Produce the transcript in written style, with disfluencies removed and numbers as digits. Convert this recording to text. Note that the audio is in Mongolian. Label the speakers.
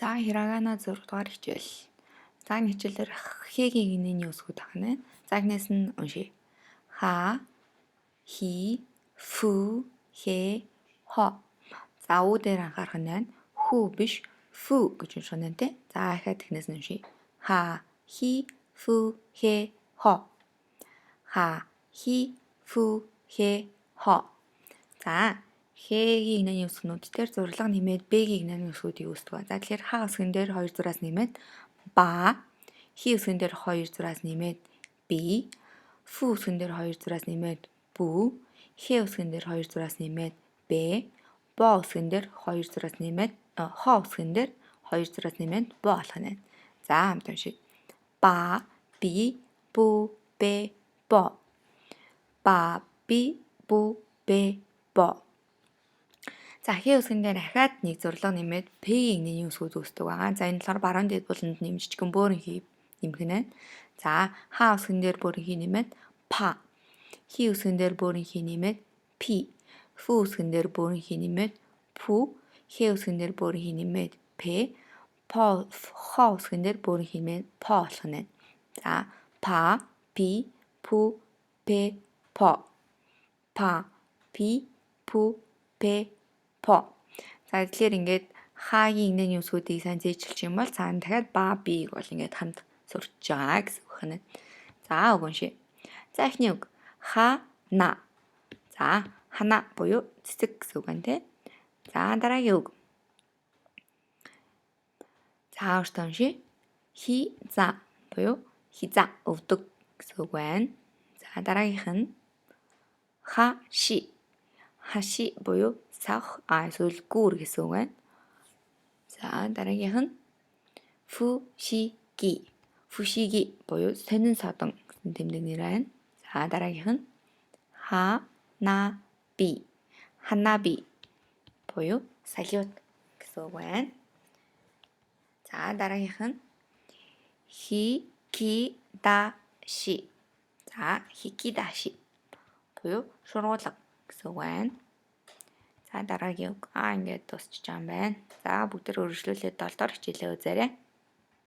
Speaker 1: За хирогана 6 дугаар хичээл. За энэ хичээлээр хэгийн гинэний үсгүүд тахна. За эхнээс нь уншия. Ха, хи, фү, хэ, хо. За үү дээр анхаарах нь байна. Хүү биш, фү гэж унших нь тэ. За дахиад эхнээс нь уншия. Ха, хи, фү, хэ, хо. Ха, хи, фү, хэ, хо. За Х-гийн гинэний үсгнүүд дээр зурлага нэмээд Б-гийн гинэний үсгүүдийг үүсдэг. За тэгэхээр Х үсгэн дээр 2 зураас нэмээд ба, Хи үсгэн дээр 2 зураас нэмээд би, Фү үсгэн дээр 2 зураас нэмээд бүү, Хэ үсгэн дээр 2 зураас нэмээд бэ, Бо үсгэн дээр 2 зураас нэмээд Хо үсгэн дээр 2 зураас нэмээд бо болох нь. За хамт уншия. Ба, би, бүү, бэ, бо. Ба, би, бүү, бэ, бо. За Х үсгэн дээр дахиад нэг зурлага нэмээд П-ийн гинэний үсгүүд үүсдэг байгаа. За энэ болохоор баруун дэд буланд нэмжичгэн бөөрөнхий нэмэх нь. За Х үсгэн дээр бөөрөнхий нэмээд па. Хи үсгэн дээр бөөрөнхий нэмээд пи. Фү үсгэн дээр бөөрөнхий нэмээд пү. Хэ үсгэн дээр бөөрөнхий нэмээд пэ. Хо үсгэн дээр бөөрөнхий нэмээд по болох нь. За па, пи, пү, пэ, по. Па, пи, пү, пэ, по. За тэгэхээр ингээд Х-гийн гинэний үсгүүдийг сайн зээжлчих юм бол цаана дахиад ба, биг бол ингээд хамт сурч байгаа гэсэн үг байна. За үг уншия. За эхний үг ха, на. За хана буюу цэцэг гэсэн үг байна тий. За дараагийн үг. За өөртөө уншия. Хи, за буюу хизаа өвдөг гэсэн үг байна. За дараагийнх нь ха, ши. Хаши буюу савх эсвэл гүүр гэсэн үг байна. За дараагийнх нь фүшиги. Фүшиги буюу сонин содон гэсэн тэмдэг нэр байна. За дараагийнх нь ханаби. Ханаби буюу салют гэсэн үг байна. За дараагийнх нь хикидаши. За хикидаши буюу шургуулга гэсэн үг байна. За дараагийн үг ингээд дуусчих юм байна. За бүгд өргөжлүүлээд 7 дахь хичээлээ үзээрэй.